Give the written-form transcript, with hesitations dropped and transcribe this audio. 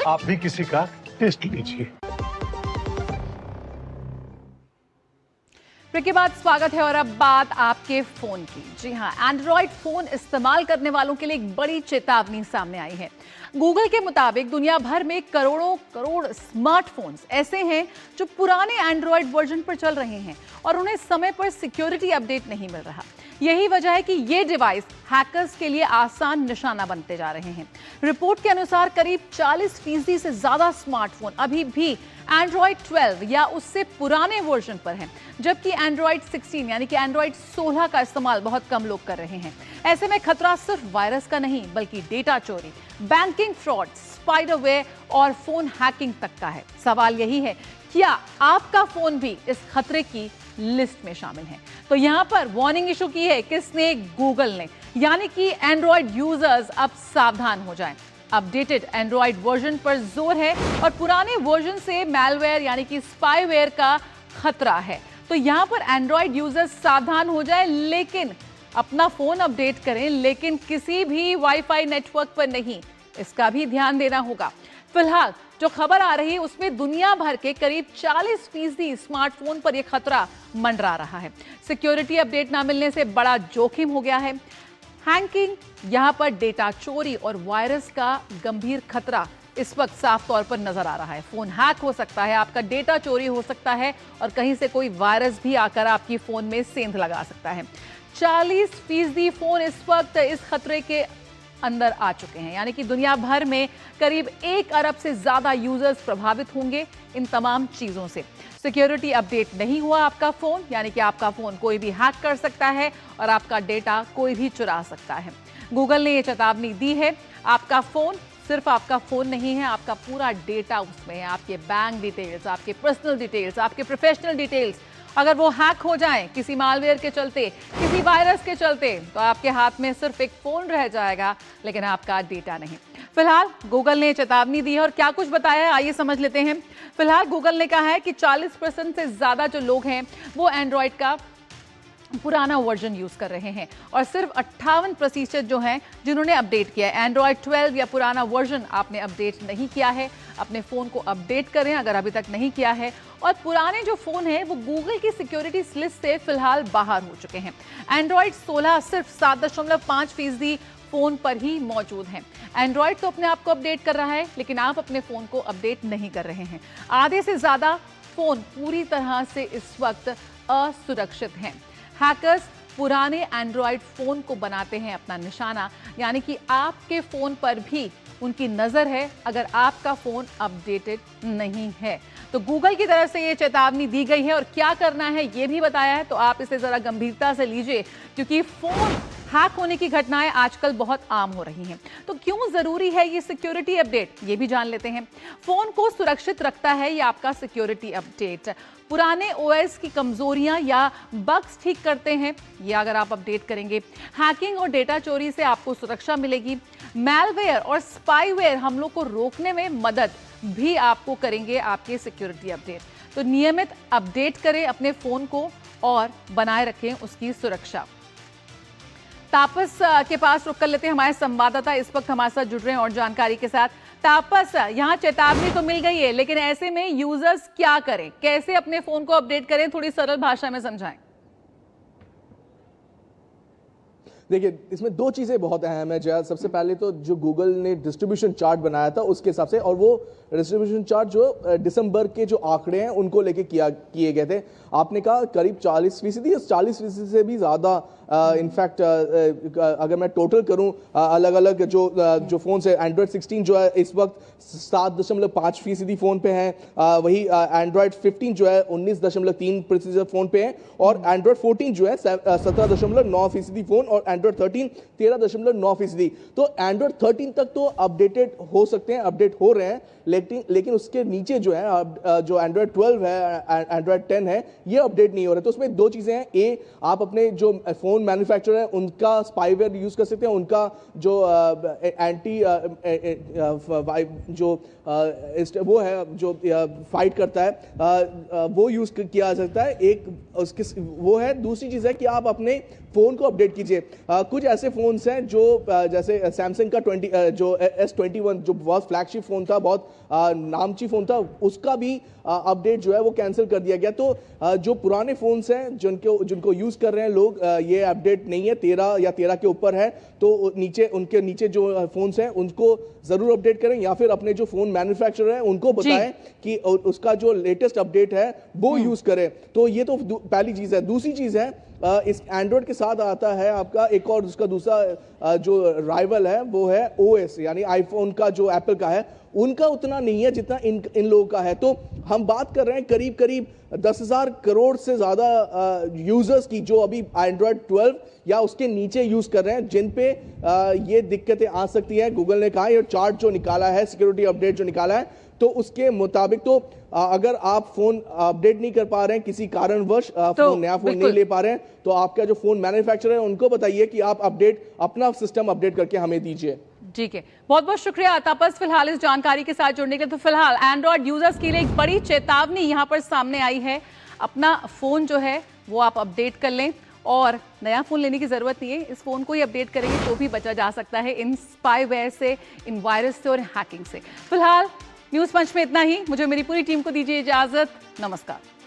आप भी किसी का टेस्ट लीजिए। ब्रेक के बाद स्वागत है और अब बात आपके फोन की। जी हां, एंड्रॉइड फोन इस्तेमाल करने वालों के लिए एक बड़ी चेतावनी सामने आई है। गूगल के मुताबिक दुनिया भर में करोड़ों करोड़ स्मार्टफोन्स ऐसे हैं जो पुराने एंड्रॉइड वर्जन पर चल रहे हैं और उन्हें समय पर सिक्योरिटी अपडेट नहीं मिल रहा। यही वजह है कि ये डिवाइस हैकर्स के लिए आसान निशाना बनते जा रहे हैं। रिपोर्ट के अनुसार करीब 40% से ज्यादा स्मार्टफोन अभी भी एंड्रॉइड 12 या उससे पुराने वर्जन पर हैं, जबकि एंड्रॉइड 16 यानी कि एंड्रॉइड 16 का इस्तेमाल बहुत कम लोग कर रहे हैं। ऐसे में खतरा सिर्फ वायरस का नहीं बल्कि डेटा चोरी, बैंकिंग फ्रॉड, स्पाइडरवेयर और फोन हैकिंग तक का है। सवाल यही है, क्या आपका फोन भी इस खतरे की लिस्ट में शामिल है? तो यहां पर वार्निंग इशू की है किसने? गूगल ने। यानी कि एंड्रॉइड यूजर्स अब सावधान हो जाएं। अपडेटेड एंड्रॉइड वर्जन पर जोर है और पुराने वर्जन से मैलवेयर यानी कि स्पाईवेयर का खतरा है। तो यहां पर एंड्रॉइड यूजर्स सावधान हो जाए, लेकिन अपना फोन अपडेट करें, लेकिन किसी भी वाईफाई नेटवर्क पर नहीं। इसका भी ध्यान देना होगा। फिलहाल जो खबर आ रही है उसमें दुनिया भर के करीब 40% स्मार्टफोन पर यह खतरा मंडरा रहा है। सिक्योरिटी अपडेट ना मिलने से बड़ा जोखिम हो गया है। हैकिंग, यहां पर डेटा चोरी और वायरस का गंभीर खतरा इस वक्त साफ तौर पर नजर आ रहा है। फोन हैक हो सकता है, आपका डेटा चोरी हो सकता है और कहीं से कोई वायरस भी आकर आपकी फोन में सेंध लगा सकता है। 40% फोन इस वक्त इस खतरे के अंदर आ चुके हैं, यानी कि दुनिया भर में करीब 1 अरब से ज्यादा यूजर्स प्रभावित होंगे इन तमाम चीजों से। सिक्योरिटी अपडेट नहीं हुआ आपका फोन, यानी कि आपका फोन कोई भी हैक कर सकता है और आपका डेटा कोई भी चुरा सकता है। गूगल ने यह चेतावनी दी है, आपका फोन सिर्फ आपका फोन नहीं है, आपका पूरा डेटा उसमें है। आपके बैंक डिटेल्स, आपके पर्सनल डिटेल्स, आपके प्रोफेशनल डिटेल्स अगर वो हैक हो जाएं किसी मालवेयर के चलते, किसी वायरस के चलते, तो आपके हाथ में सिर्फ एक फोन रह जाएगा, लेकिन आपका डेटा नहीं। फिलहाल गूगल ने चेतावनी दी है और क्या कुछ बताया है आइए समझ लेते हैं। फिलहाल गूगल ने कहा है कि 40% से ज्यादा जो लोग हैं वो एंड्रॉइड का पुराना वर्जन यूज कर रहे हैं और सिर्फ 58% जो हैं जिन्होंने अपडेट किया है। एंड्रॉइड 12 या पुराना वर्जन आपने अपडेट नहीं किया है, अपने फोन को अपडेट करें अगर अभी तक नहीं किया है। और पुराने जो फोन हैं वो गूगल की सिक्योरिटी लिस्ट से फिलहाल बाहर हो चुके हैं। एंड्रॉइड 16 सिर्फ 7.5% फोन पर ही मौजूद हैं। एंड्रॉइड तो अपने आप को अपडेट कर रहा है, लेकिन आप अपने फोन को अपडेट नहीं कर रहे हैं। आधे से ज्यादा फोन पूरी तरह से इस वक्त असुरक्षित हैं। हैकर्स पुराने एंड्रॉइड फोन को बनाते हैं अपना निशाना, यानी कि आपके फोन पर भी उनकी नजर है अगर आपका फोन अपडेटेड नहीं है। तो गूगल की तरफ से ये चेतावनी दी गई है और क्या करना है ये भी बताया है, तो आप इसे जरा गंभीरता से लीजिए, क्योंकि फोन हैक होने की घटनाएं आजकल बहुत आम हो रही हैं। तो क्यों जरूरी है ये सिक्योरिटी अपडेट, ये भी जान लेते हैं। फोन को सुरक्षित रखता है ये आपका सिक्योरिटी अपडेट। पुराने ओएस की कमजोरियां या बग्स ठीक करते हैं ये अगर आप अपडेट करेंगे। हैकिंग और डेटा चोरी से आपको सुरक्षा मिलेगी। मैलवेयर और स्पाईवेयर हमलों को रोकने में मदद भी आपको करेंगे आपके सिक्योरिटी अपडेट। तो नियमित अपडेट करें अपने फोन को और बनाए रखें उसकी सुरक्षा। तापस के पास रुक कर लेते हैं, हमारे संवाददाता इस वक्त हमारे साथ जुड़ रहे हैं और जानकारी के साथ। तापस, यहाँ चेतावनी तो मिल गई है, लेकिन ऐसे में यूजर्स क्या करें, कैसे अपने फोन को अपडेट करें, थोड़ी सरल भाषा में समझाएं। देखिए, इसमें 2 चीज़ें बहुत अहम है जया। सबसे पहले तो जो गूगल ने डिस्ट्रीब्यूशन चार्ट बनाया था उसके हिसाब से, और वो डिस्ट्रीब्यूशन चार्ट जो दिसंबर के जो आंकड़े हैं उनको लेके किए गए थे। आपने कहा करीब 40%, 40% से भी ज़्यादा। इनफैक्ट अगर मैं टोटल करूं अलग अलग जो फ़ोन है, एंड्रॉयड 16 जो है इस वक्त 7.5% फ़ोन पे है, वही एंड्रॉयड 15 जो है 19.3% फ़ोन पे है, और एंड्रॉयड 14 जो है 17.9% फ़ोन, और एंड्रॉयड 13 13.9%। तो एंड्रॉयड 13 तक तो अपडेटेड हो सकते हैं, अपडेट हो रहे हैं, लेकिन उसके नीचे जो है जो एंड्रॉयड 12 है, एंड्रॉयड 10 है, ये अपडेट नहीं हो रहे। तो उसमें 2 चीज़ें हैं। ए, आप अपने जो फ़ोन मैन्युफैक्चरर है उनका स्पाईवेयर यूज़ कर सकते हैं, उनका जो एंटी जो वो है जो फाइट करता है वो यूज़ किया जा सकता है। एक उसके वो है। दूसरी चीज़ है कि आप अपने फोन को अपडेट कीजिए। कुछ ऐसे फोन्स हैं जो जैसे सैमसंग का 20 जो S21 जो बहुत फ्लैगशिप फोन था, बहुत नामची फोन था, उसका भी अपडेट जो है वो कैंसिल कर दिया गया। तो जो पुराने फोन्स हैं जिनको यूज कर रहे हैं लोग, ये अपडेट नहीं है, 13 या 13 के ऊपर है, तो उनके नीचे जो फोन्स हैं उनको जरूर अपडेट करें, या फिर अपने जो फोन मैन्युफैक्चरर है उनको बताएं कि उसका जो लेटेस्ट अपडेट है वो यूज करें। तो ये तो पहली चीज है। दूसरी चीज है, इस एंड्रॉयड के साथ आता है आपका एक और उसका दूसरा जो राइवल है वो है ओएस, यानी आईफोन का जो एप्पल का है, उनका उतना नहीं है जितना इन लोगों का है। तो हम बात कर रहे हैं करीब करीब 10,000 करोड़ से ज्यादा यूजर्स की जो अभी एंड्रॉयड 12 या उसके नीचे यूज कर रहे हैं, जिन पे ये दिक्कतें आ सकती है। गूगल ने कहा, ये चार्ट जो निकाला है, सिक्योरिटी अपडेट जो निकाला है, तो उसके मुताबिक तो अगर आप फोन अपडेट नहीं कर पा रहे हैं किसी कारणवश, नया फोन नहीं ले पा रहे हैं, तो आपका जो फोन मैन्युफैक्चरर है उनको बताइए कि आप अपना सिस्टम अपडेट करके हमें दीजिए। ठीक है, बहुत बहुत शुक्रिया तापस फिलहाल इस जानकारी के साथ जुड़ने के लिए। तो फिलहाल एंड्रॉयड यूजर्स के लिए एक बड़ी चेतावनी यहां पर सामने आई है। अपना फोन जो है वो आप अपडेट कर लें, और नया फोन लेने की जरूरत नहीं है, इस फोन को ही अपडेट करेंगे तो भी बचा जा सकता है इन स्पाईवेयर से, इन वायरस से और हैकिंग से। फिलहाल न्यूज़ पंच में इतना ही। मुझे मेरी पूरी टीम को दीजिए इजाजत। नमस्कार।